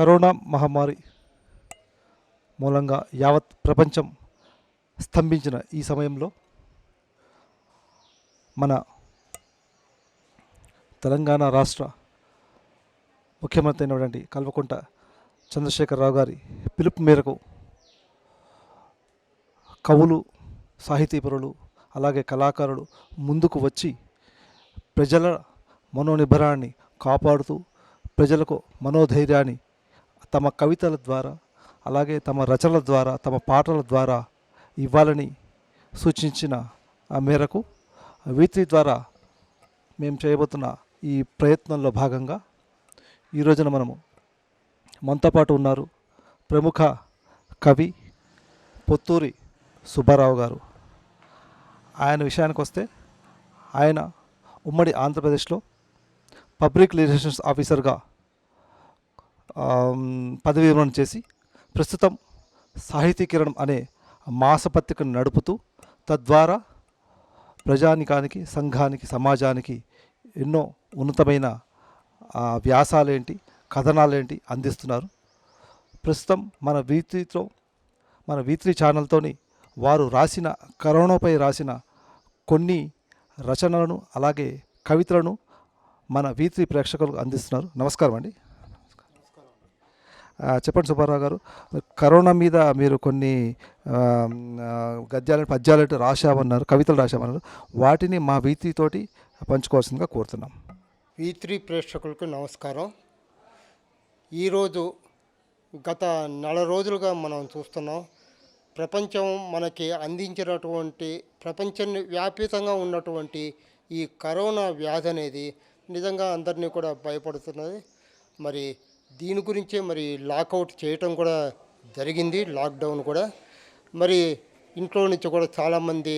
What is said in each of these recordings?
Corona మహమ్మారి మూలంగా యావత్ ప్రపంచం స్తంభించిన ఈ సమయంలో మన తెలంగాణ రాష్ట్ర ముఖ్యమంత్రి అయినటువంటి కల్వకుంట్ల చంద్రశేఖరరావు గారి పిలుపు మేరకు కవులు, సాహితీపరులు, అలాగే కళాకారులు ముందుకు వచ్చి ప్రజల మనోనిబ్బరాన్ని కాపాడుతూ ప్రజలకు మనోధైర్యాన్ని తమ కవితల ద్వారా, అలాగే తమ రచనల ద్వారా, తమ పాటల ద్వారా ఇవ్వాలని సూచించిన ఆ మేరకు వీత్రి ద్వారా మేము చేయబోతున్న ఈ ప్రయత్నంలో భాగంగా ఈ రోజున మనతో పాటు ఉన్నారు ప్రముఖ కవి పొత్తూరి సుబ్బారావు గారు. ఆయన విషయానికి వస్తే ఆయన ఉమ్మడి ఆంధ్రప్రదేశ్లో పబ్లిక్ రిలేషన్స్ ఆఫీసర్గా పదవీ విరమణ చేసి ప్రస్తుతం సాహితీకిరణం అనే మాసపత్రికను నడుపుతూ తద్వారా ప్రజానికానికి, సంఘానికి, సమాజానికి ఎన్నో ఉన్నతమైన వ్యాసాలేంటి, కథనాలేంటి అందిస్తున్నారు. ప్రస్తుతం మన వీత్రి ఛానల్తోని వారు రాసిన కరోనాపై రాసిన కొన్ని రచనలను, అలాగే కవితలను మన వీత్రి ప్రేక్షకులకు అందిస్తున్నారు. నమస్కారం అండి. చెప్పండి సుబ్బారావు గారు, కరోనా మీద మీరు కొన్ని పద్యాలు రాశామన్నారు, కవితలు రాశామన్నారు. వాటిని మా వీత్రితోటి పంచుకోవాల్సిందిగా కోరుతున్నాం. వీత్రి ప్రేక్షకులకు నమస్కారం. ఈరోజు గత నెల రోజులుగా మనం చూస్తున్నాం, ప్రపంచం మనకి అందించినటువంటి ప్రపంచాన్ని వ్యాపితంగా ఉన్నటువంటి ఈ కరోనా వ్యాధి అనేది నిజంగా అందరినీ కూడా భయపడుతున్నది. మరి దీని గురించే మరి లాకౌట్ చేయటం కూడా జరిగింది, లాక్డౌన్ కూడా. మరి ఇంట్లో నుంచి కూడా చాలామంది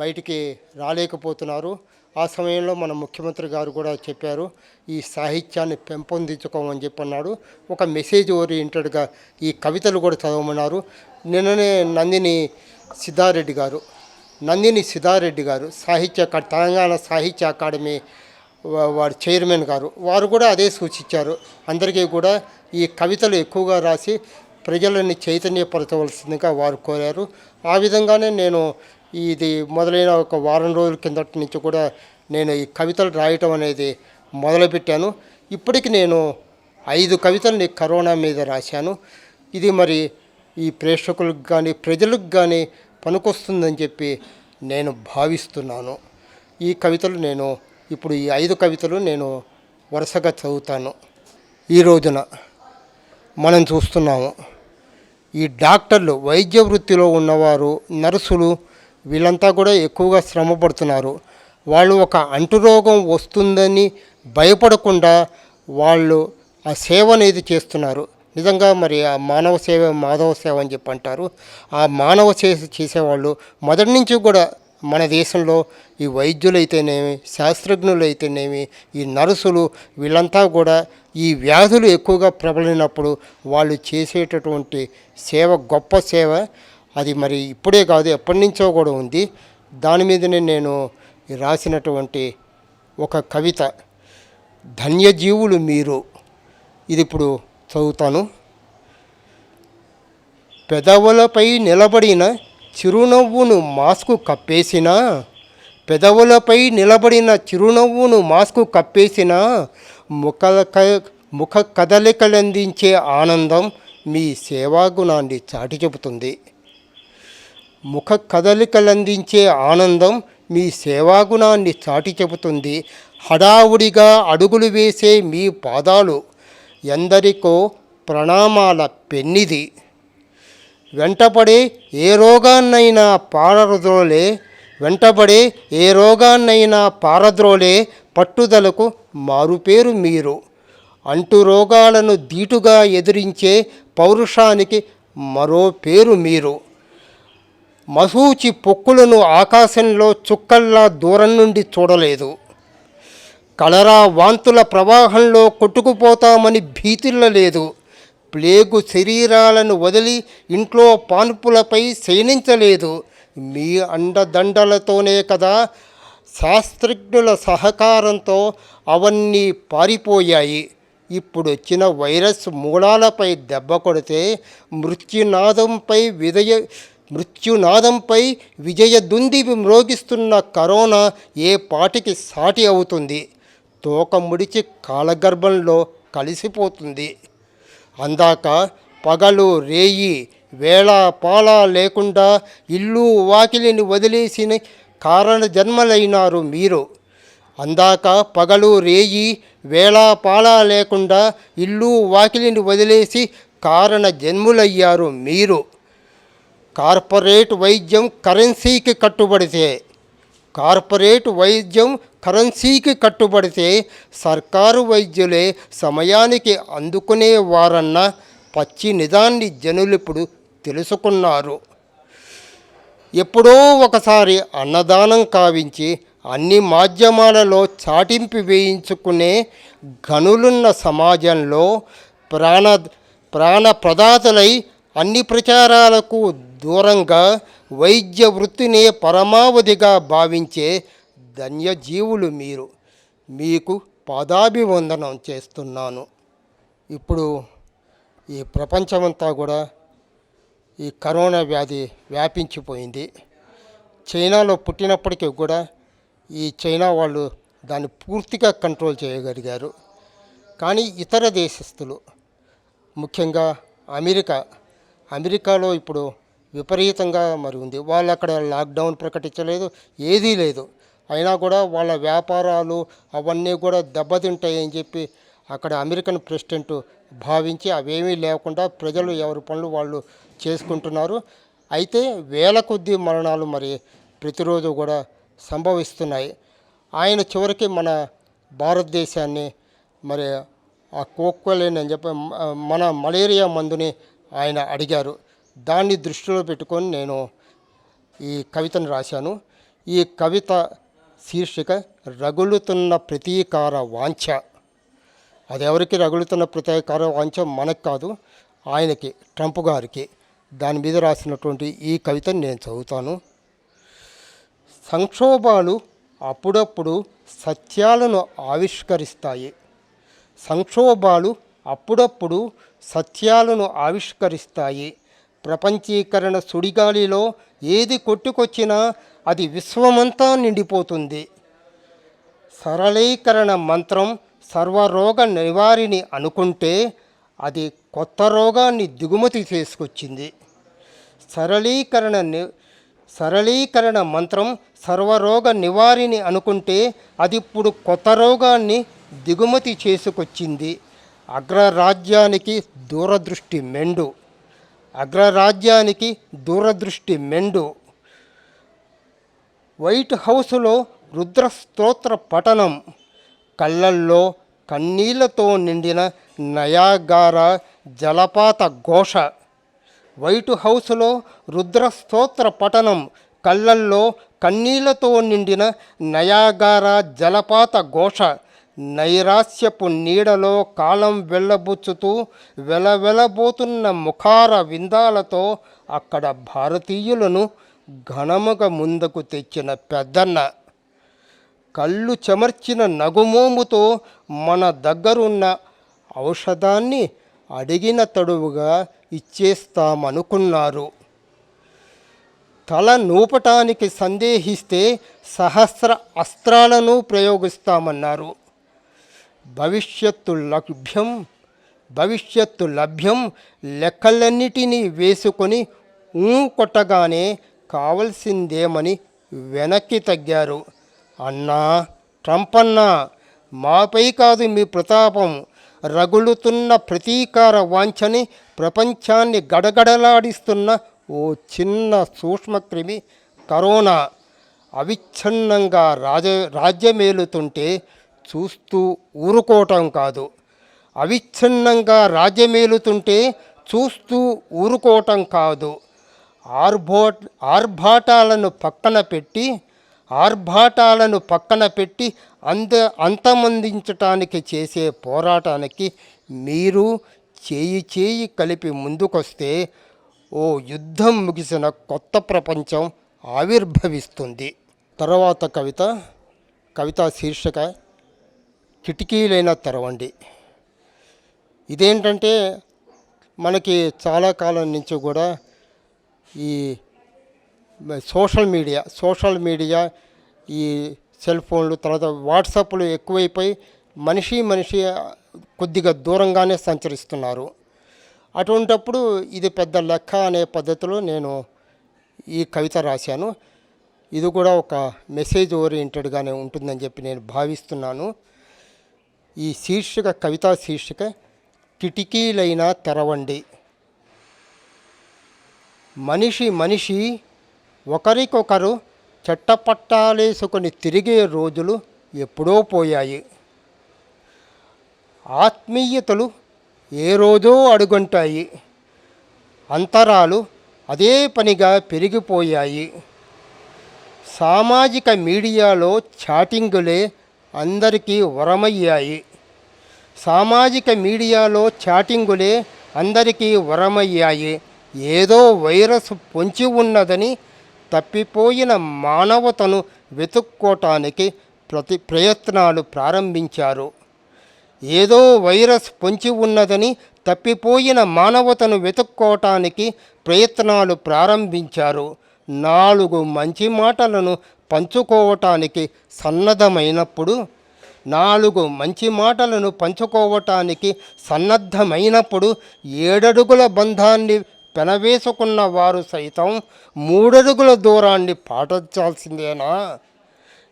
బయటికి రాలేకపోతున్నారు. ఆ సమయంలో మన ముఖ్యమంత్రి గారు కూడా చెప్పారు, ఈ సాహిత్యాన్ని పెంపొందించుకోమని చెప్పన్నాడు. ఒక మెసేజ్ ఓరియంటెడ్గా ఈ కవితలు కూడా చదవమన్నారు. నిన్ననే నందిని సిద్ధారెడ్డి గారు తెలంగాణ సాహిత్య అకాడమీ వారి చైర్మన్ గారు, వారు కూడా అదే సూచించారు. అందరికీ కూడా ఈ కవితలు ఎక్కువగా రాసి ప్రజలని చైతన్యపరచవలసిందిగా వారు కోరారు. ఆ విధంగానే నేను ఇది మొదలైన ఒక వారం రోజుల కిందటి నుంచి కూడా నేను ఈ కవితలు రాయటం అనేది మొదలుపెట్టాను. ఇప్పటికి నేను 5 కవితల్ని కరోనా మీద రాశాను. ఇది మరి ఈ ప్రేక్షకులకు కానీ ప్రజలకు కానీ పనికొస్తుందని చెప్పి నేను భావిస్తున్నాను. ఈ కవితలు ఇప్పుడు ఈ 5 కవితలు నేను వరుసగా చదువుతాను. ఈ రోజున మనం చూస్తున్నాము, ఈ డాక్టర్లు, వైద్య వృత్తిలో ఉన్నవారు, నర్సులు, వీళ్ళంతా కూడా ఎక్కువగా శ్రమ పడుతున్నారు. వాళ్ళు ఒక అంటురోగం వస్తుందని భయపడకుండా వాళ్ళు ఆ సేవ అనేది చేస్తున్నారు. నిజంగా మరి ఆ మానవ సేవ మాధవ సేవ అని చెప్పి అంటారు. ఆ మానవ సేవ చేసేవాళ్ళు మొదటి నుంచి కూడా మన దేశంలో ఈ వైద్యులైతేనేమి, శాస్త్రజ్ఞులైతేనేమి, ఈ నర్సులు, వీళ్ళంతా కూడా ఈ వ్యాధులు ఎక్కువగా ప్రబలినప్పుడు వాళ్ళు చేసేటటువంటి సేవ గొప్ప సేవ. అది మరి ఇప్పుడే కాదు, ఎప్పటి నుంచో కూడా ఉంది. దాని మీదనే నేను రాసినటువంటి ఒక కవిత, ధన్యజీవులు మీరు. ఇది ఇప్పుడు చదువుతాను. పెదవులపై నిలబడిన చిరునవ్వును మాస్కు కప్పేసినా, ముఖ కదలికలందించే ఆనందం మీ సేవాగుణాన్ని చాటి చెబుతుంది. హడావుడిగా అడుగులు వేసే మీ పాదాలు ఎందరికో ప్రణామాల పెన్నిది. వెంటబడే ఏ రోగాన్నైనా పారద్రోలే పట్టుదలకు మారుపేరు మీరు. అంటు రోగాలను ధీటుగా ఎదిరించే పౌరుషానికి మరో పేరు మీరు. మసూచి పొక్కులను ఆకాశంలో చుక్కల్లా దూరం నుండి చూడలేదు. కలరా వాంతుల ప్రవాహంలో కొట్టుకుపోతామని భీతిల్లలేదు. ప్లేగు శరీరాలను వదిలి ఇంట్లో పాన్పులపై శయనించలేదు. మీ అండదండలతోనే కదా, శాస్త్రజ్ఞుల సహకారంతో అవన్నీ పారిపోయాయి. ఇప్పుడు వచ్చిన వైరస్ మూలాలపై దెబ్బ కొడితే మృత్యునాదంపై మృత్యునాదంపై విజయ దుంది మ్రోగిస్తున్న కరోనా ఏ పాటికి సాటి అవుతుంది? తోక ముడిచి కాలగర్భంలో కలిసిపోతుంది. అందాక పగలు రేయి వేళ పాల లేకుండా ఇల్లు వాకిలిని వదిలేసిన కారణ జన్మలైనారు మీరు. అందాక పగలు రేయి వేళ పాల లేకుండా ఇల్లు వాకిలిని వదిలేసి కారణ జన్ములయ్యారు మీరు. కార్పొరేట్ వైద్యం కరెన్సీకి కట్టుబడితే సర్కారు వైద్యులే సమయానికి అందుకునేవారన్న పచ్చి నిజాన్ని జనులిప్పుడు తెలుసుకున్నారు. ఎప్పుడో ఒకసారి అన్నదానం కావించి అన్ని మాధ్యమాలలో చాటింపు వేయించుకునే గనులున్న సమాజంలో ప్రాణ ప్రదాతలై అన్ని ప్రచారాలకు దూరంగా వైద్య వృత్తినే పరమావధిగా భావించే ధన్యజీవులు మీరు. మీకు పాదాభివందనం చేస్తున్నాను. ఇప్పుడు ఈ ప్రపంచమంతా కూడా ఈ కరోనా వ్యాధి వ్యాపించిపోయింది. చైనాలో పుట్టినప్పటికీ కూడా ఈ చైనా వాళ్ళు దాన్ని పూర్తిగా కంట్రోల్ చేయగలిగారు. కానీ ఇతర దేశస్తులు, ముఖ్యంగా అమెరికాలో ఇప్పుడు విపరీతంగా మరి ఉంది. వాళ్ళు అక్కడ లాక్డౌన్ ప్రకటించలేదు, ఏదీ లేదు. అయినా కూడా వాళ్ళ వ్యాపారాలు అవన్నీ కూడా దెబ్బతింటాయని చెప్పి అక్కడ అమెరికన్ ప్రెసిడెంట్ భావించి అవేమీ లేకుండా ప్రజలు ఎవరి పనులు వాళ్ళు చేసుకుంటున్నారు. అయితే వేల కొద్ది మరణాలు మరి ప్రతిరోజు కూడా సంభవిస్తున్నాయి. ఆయన చివరికి మన భారతదేశాన్ని మరి ఆ కోక్వలేన్ అని చెప్పి మన మలేరియా మందుని ఆయన అడిగారు. దాన్ని దృష్టిలో పెట్టుకొని నేను ఈ కవితను రాశాను. ఈ కవిత శీర్షిక రగులుతున్న ప్రతీకార వాంఛ. అది ఎవరికి రగులుతున్న ప్రతీకార వాంఛ? మనకు కాదు, ఆయనకి, ట్రంప్ గారికి. దాని మీద రాసినటువంటి ఈ కవితను నేను చదువుతాను. సంక్షోభాలు అప్పుడప్పుడు సత్యాలను ఆవిష్కరిస్తాయి. ప్రపంచీకరణ సుడిగాలిలో ఏది కొట్టుకొచ్చినా అది విశ్వమంతా నిండిపోతుంది. సరళీకరణ మంత్రం సర్వరోగ నివారిణి అనుకుంటే అది కొత్త రోగాన్ని దిగుమతి చేసుకొచ్చింది. సరళీకరణ మంత్రం సర్వరోగ నివారిణి అనుకుంటే అది ఇప్పుడు కొత్త రోగాన్ని దిగుమతి చేసుకొచ్చింది. అగ్రరాజ్యానికి దూరదృష్టి మెండు. వైట్ హౌసులో రుద్రస్తోత్ర పఠనం, కళ్ళల్లో కన్నీళ్లతో నిండిన నయాగారా జలపాత ఘోష. వైట్ హౌసులో రుద్రస్తోత్ర పఠనం, కళ్ళల్లో కన్నీళ్లతో నిండిన నయాగారా జలపాత ఘోష. నైరాస్యపు నీడలో కాలం వెళ్ళబుచ్చుతూ వెలవెలబోతున్న ముఖార విందాలతో అక్కడ భారతీయులను ఘనముగా ముందుకు తెచ్చిన పెద్దన్న. కళ్ళు చెమర్చిన నగుమోముతో మన దగ్గరున్న ఔషధాన్ని అడిగిన తడువుగా ఇచ్చేస్తామనుకున్నారు. తల నూపటానికి సందేహిస్తే సహస్ర అస్త్రాలను ప్రయోగిస్తామన్నారు. భవిష్యత్తు లభ్యం లెక్కలన్నిటినీ వేసుకొని కొట్టగానే కావలసిందేమని వెనక్కి తగ్గారు. అన్నా, ట్రంప్ అన్నా, మాపై కాదు మీ ప్రతాపం. రగులుతున్న ప్రతీకార వాంఛని ప్రపంచాన్ని గడగడలాడిస్తున్న ఓ చిన్న సూక్ష్మక్రిమి కరోనా అవిచ్ఛిన్నంగా రాజ్యమేలుతుంటే చూస్తూ ఊరుకోవటం కాదు. ఆర్భాటాలను పక్కన పెట్టి అంతమొందించటానికి చేసే పోరాటానికి మీరు చేయి కలిపి ముందుకొస్తే ఓ యుద్ధం ముగిసిన కొత్త ప్రపంచం ఆవిర్భవిస్తుంది. తర్వాత కవితా శీర్షిక కిటికీలైన తెరవండి. ఇదేంటంటే మనకి చాలా కాలం నుంచి కూడా ఈ సోషల్ మీడియా ఈ సెల్ ఫోన్లు తర్వాత వాట్సాప్లు ఎక్కువైపోయి మనిషి కొద్దిగా దూరంగానే సంచరిస్తున్నారు. అటువంటప్పుడు ఇది పెద్ద లెక్క అనే పద్ధతిలో నేను ఈ కవిత రాశాను. ఇది కూడా ఒక మెసేజ్ ఓరియంటెడ్గానే ఉంటుందని చెప్పి నేను భావిస్తున్నాను. ఈ కవితా శీర్షిక కిటికీలైనా తెరవండి. మనిషి ఒకరికొకరు చెట్టపట్టాలేసుకొని తిరిగే రోజులు ఎప్పుడో పోయాయి. ఆత్మీయతలు ఏ రోజో అడుగంటాయి. అంతరాలు అదే పనిగా పెరిగిపోయాయి. సామాజిక మీడియాలో చాటింగులే అందరికీ వరమయ్యాయి. ఏదో వైరస్ పొంచి ఉన్నదని తప్పిపోయిన మానవతను వెతుక్కోవటానికి ప్రయత్నాలు ప్రారంభించారు. నాలుగు మంచి మాటలను పంచుకోవటానికి సన్నద్ధమైనప్పుడు 7 అడుగుల బంధాన్ని పెనవేసుకున్న వారు సైతం 3 అడుగుల దూరాన్ని పాటించాల్సిందేనా?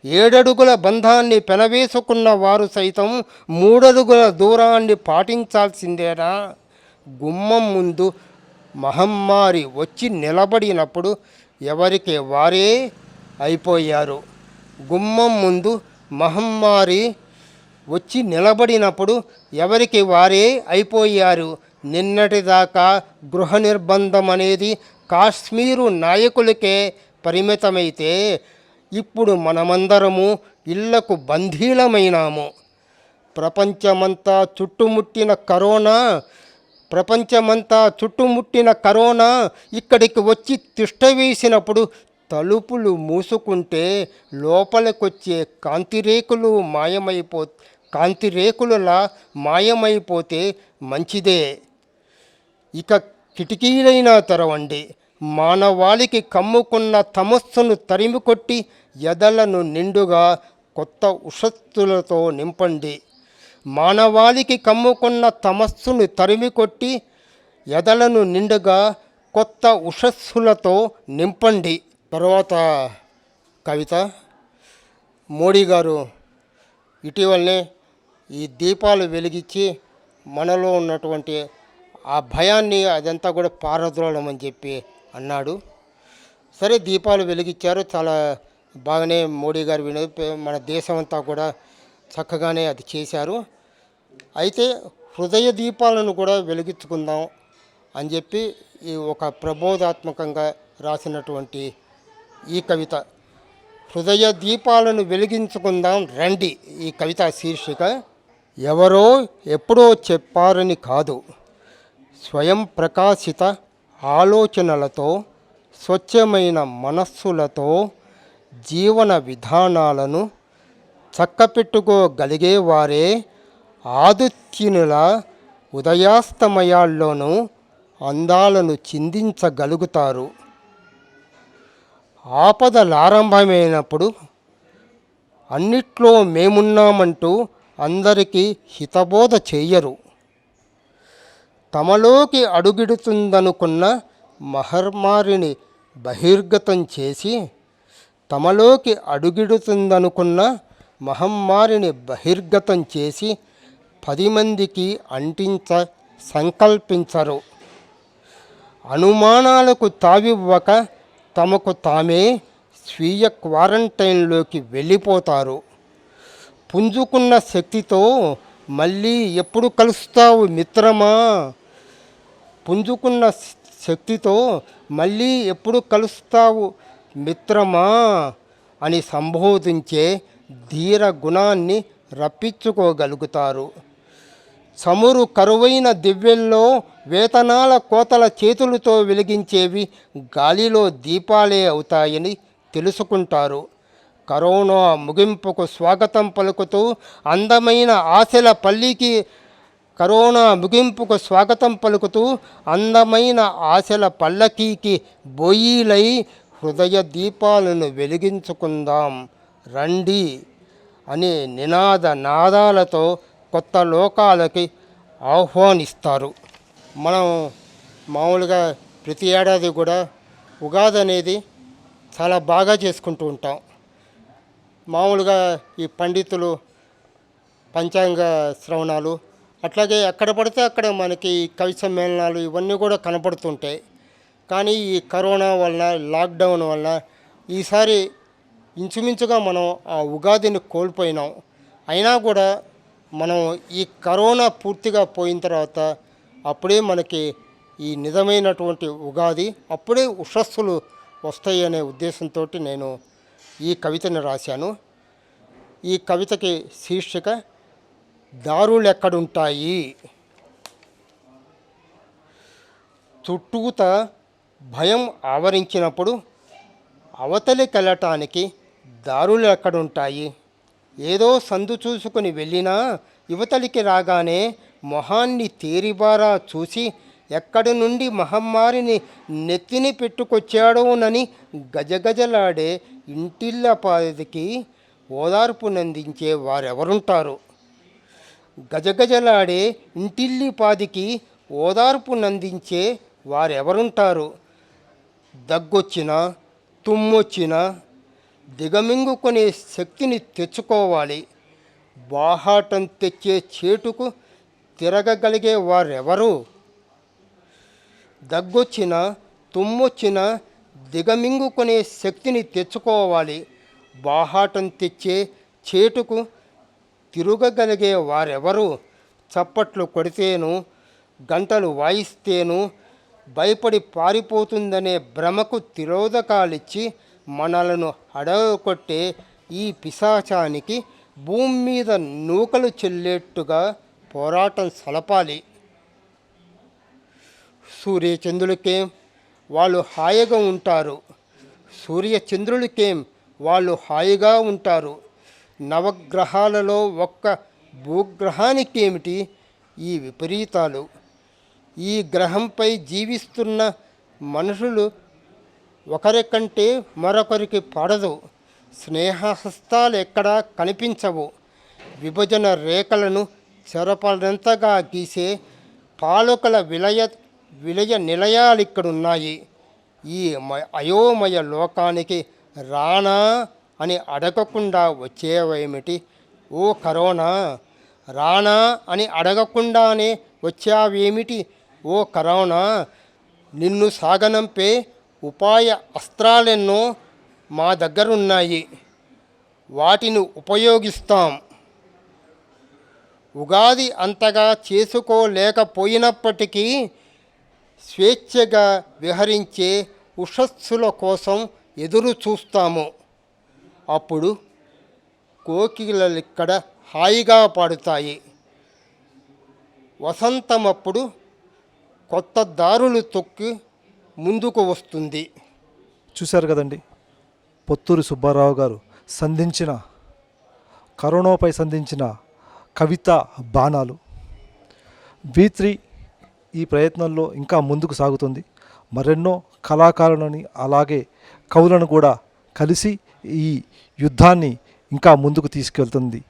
7 అడుగుల బంధాన్ని పెనవేసుకున్న వారు సైతం 3 అడుగుల దూరాన్ని పాటించాల్సిందేనా? గుమ్మం ముందు మహమ్మారి వచ్చి నిలబడినప్పుడు ఎవరికి వారే అయిపోయారు. నిన్నటిదాకా గృహ నిర్బంధం అనేది కాశ్మీరు నాయకులకే పరిమితమైతే ఇప్పుడు మనమందరము ఇళ్లకు బందీలమైనాము. ప్రపంచమంతా చుట్టుముట్టిన కరోనా ఇక్కడికి వచ్చి తిష్టవేసినప్పుడు తలుపులు మూసుకుంటే లోపలికొచ్చే కాంతిరేకులలా మాయమైపోతే మంచిదే. ఇక కిటికీలైనా తెరవండి. మానవాళికి కమ్ముకున్న తమస్సును తరిమికొట్టి ఎదలను నిండుగా కొత్త ఉషస్సులతో నింపండి. తర్వాత కవిత మోడీ గారు ఇటీవలనే ఈ దీపాలు వెలిగించి మనలో ఉన్నటువంటి ఆ భయాన్ని అదంతా కూడా పారద్రోలమని చెప్పి అన్నాడు. సరే, దీపాలు వెలిగించారు, చాలా బాగానే మోడీ గారు మన దేశం అంతా కూడా చక్కగానే అది చేశారు. అయితే హృదయ దీపాలను కూడా వెలిగించుకుందాం అని చెప్పి ఈ ఒక ప్రబోధాత్మకంగా రాసినటువంటి ఈ కవిత హృదయ దీపాలను వెలిగించుకుందాం రండి. ఈ కవిత శీర్షిక ఎవరో ఎప్పుడో చెప్పారని కాదు, స్వయం ప్రకాశిత ఆలోచనలతో స్వచ్ఛమైన మనస్సులతో జీవన విధానాలను చక్కపెట్టుకోగలిగేవారే ఆదుత్యునుల ఉదయాస్తమయాల్లోనూ అందాలను చిందించగలుగుతారు. ఆపదలారంభమైనప్పుడు అన్నిట్లో మేమున్నామంటూ అందరికీ హితబోధ చేయరు. తమలోకి అడుగిడుతుందనుకున్న మహమ్మారిని బహిర్గతం చేసి 10 మందికి అంటించ సంకల్పించరు. అనుమానాలకు తావివ్వక తమకు తామే స్వీయ క్వారంటైన్లోకి వెళ్ళిపోతారు. పుంజుకున్న శక్తితో మళ్ళీ ఎప్పుడు కలుస్తావు మిత్రమా అని సంబోధించే ధీర గుణాన్ని రప్పించుకోగలుగుతారు. చమురు కరువైన దివ్యల్లో వేతనాల కోతల చేతులతో వెలిగించేవి గాలిలో దీపాలే అవుతాయని తెలుసుకుంటారు. కరోనా ముగింపుకు స్వాగతం పలుకుతూ అందమైన ఆశల కరోనా ముగింపుకు స్వాగతం పలుకుతూ అందమైన ఆశల పల్లకీకి బొయ్యిలై హృదయ దీపాలను వెలిగించుకుందాం రండి అనే నాదాలతో కొత్త లోకాలకి ఆహ్వానిస్తారు. మనం మామూలుగా ప్రతి ఏడాది కూడా ఉగాది అనేది చాలా బాగా చేసుకుంటూ ఉంటాం. మామూలుగా ఈ పండితులు పంచాంగ శ్రవణాలు అట్లాగే ఎక్కడ పడితే అక్కడ మనకి కవి సమ్మేళనాలు ఇవన్నీ కూడా కనపడుతుంటాయి. కానీ ఈ కరోనా వలన లాక్డౌన్ వలన ఈసారి ఇంచుమించుగా మనం ఆ ఉగాదిని కోల్పోయినాం. అయినా కూడా మనం ఈ కరోనా పూర్తిగా పోయిన తర్వాత అప్పుడే మనకి ఈ నిజమైనటువంటి ఉగాది, అప్పుడే ఉషస్సులు వస్తాయి అనే ఉద్దేశంతో నేను ఈ కవితని రాశాను. ఈ కవితకి శీర్షిక దారులెక్కడుంటాయి. చుట్టూత భయం ఆవరించినప్పుడు అవతలికెళ్ళటానికి దారులు ఎక్కడుంటాయి. ఏదో సందు చూసుకుని వెళ్ళినా యువతలికి రాగానే మొహాన్ని తేరిబారా చూసి ఎక్కడి నుండి మహమ్మారిని నెత్తిని పెట్టుకొచ్చాడోనని గజగజలాడే ఇంటిల్లపాదికి ఓదార్పునందించే వారెవరుంటారు. గజగజలాడే ఇంటిల్లిపాదికి ఓదార్పునందించే వారెవరుంటారు. దగ్గొచ్చినా తుమ్మొచ్చినా దిగమింగుకునే శక్తిని తెచ్చుకోవాలి. బాహాటం తెచ్చే చేటుకు తిరగగలిగే వారెవరు. దగ్గొచ్చినా తుమ్మొచ్చినా దిగమింగుకునే శక్తిని తెచ్చుకోవాలి. బాహాటం తెచ్చే చేటుకు తిరగగలిగే వారెవరు. చప్పట్లు కొడితేను గంటలు వాయిస్తేను భయపడి పారిపోతుందనే భ్రమకు తిరోధకాలిచ్చి మనలను అడగకొట్టే ఈ పిశాచానికి భూమి మీద నూకలు చెల్లేట్టుగా పోరాటం సలపాలి. సూర్యచంద్రులకేం వాళ్ళు హాయిగా ఉంటారు. సూర్యచంద్రులకేం వాళ్ళు హాయిగా ఉంటారు. నవగ్రహాలలో ఒక్క భూగ్రహానికేమిటి ఈ విపరీతాలు. ఈ గ్రహంపై జీవిస్తున్న మనుషులు ఒకరికంటే మరొకరికి పడదు. స్నేహహస్తాలు ఎక్కడా కనిపించవు. విభజన రేఖలను చెరపనంతగా గీసే పాలకుల విలయ నిలయాలిక్కడున్నాయి. ఈ అయోమయ లోకానికి రానా అని అడగకుండా వచ్చేవేమిటి ఓ కరోనా. రానా అని అడగకుండానే వచ్చావేమిటి ఓ కరోనా. నిన్ను సాగనంపే ఉపాయ అస్త్రాలెన్నో మా దగ్గరున్నాయి. వాటిని ఉపయోగిస్తాం. ఉగాది అంతగా చేసుకోలేకపోయినప్పటికీ స్వేచ్ఛగా విహరించే ఉషస్సుల కోసం ఎదురు చూస్తాము. అప్పుడు కోకిలలిక్కడ హాయిగా పాడుతాయి. వసంతమప్పుడు కొత్త దారులు తొక్కి ముందుకు వస్తుంది. చూశారు కదండి, పొత్తూరి సుబ్బారావు గారు కరోనాపై సంధించిన కవిత బాణాలు. V3 ఈ ప్రయత్నంలో ఇంకా ముందుకు సాగుతుంది. మరెన్నో కళాకారులని అలాగే కవులను కూడా కలిసి ఈ యుద్ధాన్ని ఇంకా ముందుకు తీసుకెళ్తుంది.